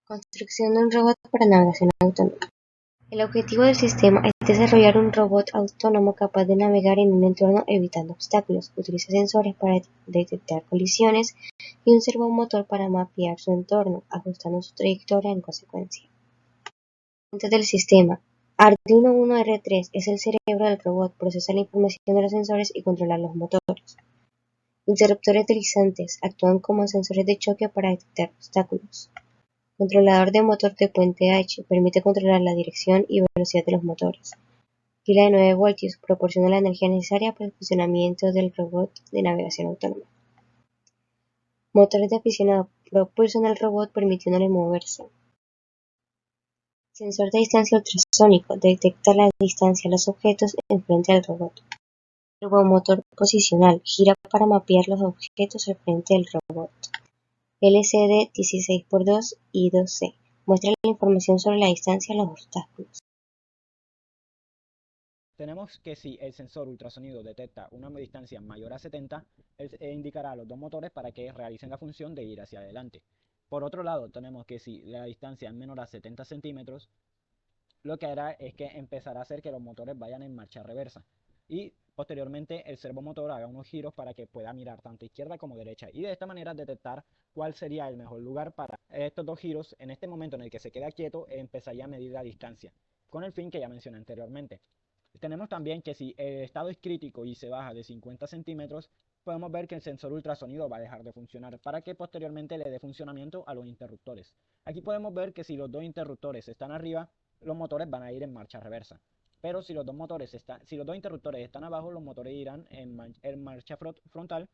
Construcción de un robot para navegación autónoma. El objetivo del sistema es desarrollar un robot autónomo capaz de navegar en un entorno evitando obstáculos. Utiliza sensores para detectar colisiones y un servomotor para mapear su entorno, ajustando su trayectoria en consecuencia. Componentes del sistema. Arduino Uno R3 es el cerebro del robot, procesa la información de los sensores y controla los motores. Interruptores deslizantes actúan como sensores de choque para detectar obstáculos. Controlador de motor de puente H permite controlar la dirección y velocidad de los motores. Pila de 9 voltios proporciona la energía necesaria para el funcionamiento del robot de navegación autónoma. Motores de aficionado propulsan al robot permitiéndole moverse. Sensor de distancia ultrasónico detecta la distancia a los objetos enfrente del robot. Servomotor posicional gira para mapear los objetos al frente del robot. LCD 16x2 y 2C muestra la información sobre la distancia a los obstáculos. Tenemos que si el sensor ultrasonido detecta una distancia mayor a 70, indicará a los dos motores para que realicen la función de ir hacia adelante. Por otro lado, tenemos que si la distancia es menor a 70 centímetros, lo que hará es que empezará a hacer que los motores vayan en marcha reversa. Y posteriormente el servomotor haga unos giros para que pueda mirar tanto izquierda como derecha y de esta manera detectar cuál sería el mejor lugar para estos dos giros. En este momento en el que se queda quieto, empezaría a medir la distancia, con el fin que ya mencioné anteriormente. Tenemos también que si el estado es crítico y se baja de 50 centímetros, podemos ver que el sensor ultrasonido va a dejar de funcionar para que posteriormente le dé funcionamiento a los interruptores. Aquí podemos ver que si los dos interruptores están arriba, los motores van a ir en marcha reversa. Pero si los dos interruptores están abajo, los motores irán en marcha frontal.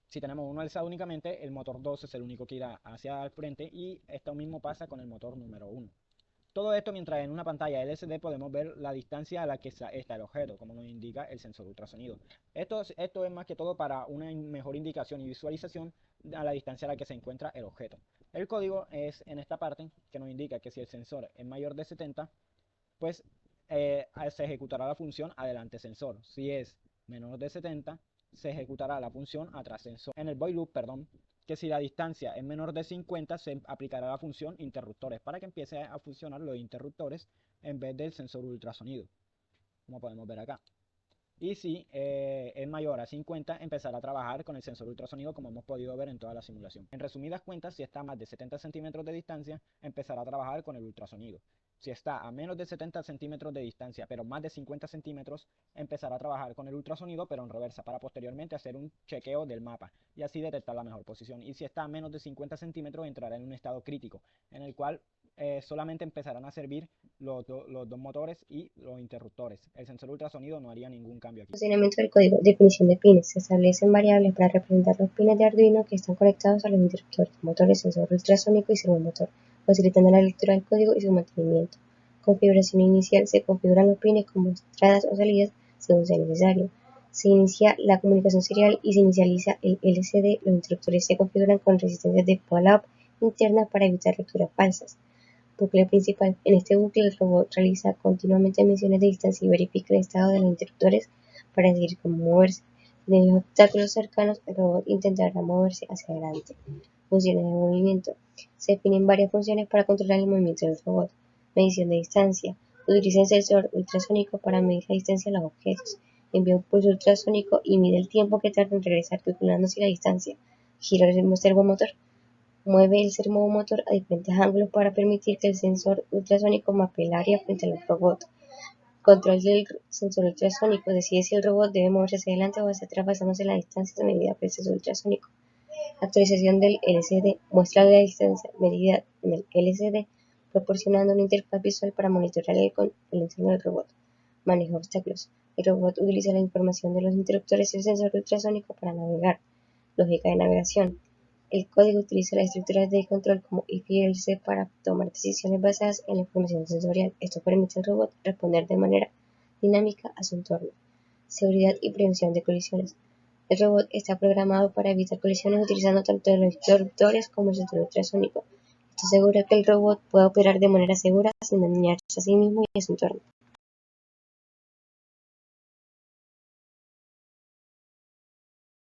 Si tenemos uno alzado únicamente, el motor 2 es el único que irá hacia el frente y esto mismo pasa con el motor número 1. Todo esto mientras en una pantalla LCD podemos ver la distancia a la que está el objeto, como nos indica el sensor ultrasonido. Esto es más que todo para una mejor indicación y visualización a la distancia a la que se encuentra el objeto. El código es en esta parte que nos indica que si el sensor es mayor de 70, pues se ejecutará la función adelante sensor. Si es menor de 70, se ejecutará la función atrás sensor. En el void loop, que si la distancia es menor de 50, se aplicará la función interruptores para que empiece a funcionar los interruptores en vez del sensor ultrasonido, como podemos ver acá. Y si es mayor a 50, empezará a trabajar con el sensor ultrasonido, como hemos podido ver en toda la simulación. En resumidas cuentas, si está a más de 70 centímetros de distancia, empezará a trabajar con el ultrasonido. Si está a menos de 70 centímetros de distancia, pero más de 50 centímetros, empezará a trabajar con el ultrasonido, pero en reversa, para posteriormente hacer un chequeo del mapa y así detectar la mejor posición. Y si está a menos de 50 centímetros, entrará en un estado crítico, en el cual solamente empezarán a servir los dos motores y los interruptores. El sensor ultrasonido no haría ningún cambio aquí. Funcionamiento del código. Definición de pines. Se establecen variables para representar los pines de Arduino que están conectados a los interruptores, motores, sensor ultrasónico y servomotor, facilitando la lectura del código y su mantenimiento. Configuración inicial. Se configuran los pines como entradas o salidas según sea necesario. Se inicia la comunicación serial y se inicializa el LCD. Los interruptores se configuran con resistencias de pull-up internas para evitar lecturas falsas. Bucle principal. En este bucle el robot realiza continuamente mediciones de distancia y verifica el estado de los interruptores para decidir cómo moverse. Si hay obstáculos cercanos, el robot intentará moverse hacia adelante. Funciones de movimiento. Se definen varias funciones para controlar el movimiento del robot. Medición de distancia. Utiliza el sensor ultrasónico para medir la distancia a los objetos. Envía un pulso ultrasónico y mide el tiempo que tarda en regresar calculando así la distancia. Gira el servomotor. Mueve el servomotor a diferentes ángulos para permitir que el sensor ultrasónico mapee el área frente al robot. Control del sensor ultrasónico. Decide si el robot debe moverse hacia adelante o hacia atrás basándose en la distancia medida por el sensor ultrasónico. Actualización del LCD. Muestra la distancia medida en el LCD, proporcionando una interfaz visual para monitorear el entorno del robot. Manejo de obstáculos. El robot utiliza la información de los interruptores y el sensor ultrasónico para navegar. Lógica de navegación. El código utiliza las estructuras de control como if y else para tomar decisiones basadas en la información sensorial. Esto permite al robot responder de manera dinámica a su entorno. Seguridad y prevención de colisiones. El robot está programado para evitar colisiones utilizando tanto los interruptores como el sensor ultrasónico. Esto asegura que el robot pueda operar de manera segura sin dañarse a sí mismo y a su entorno.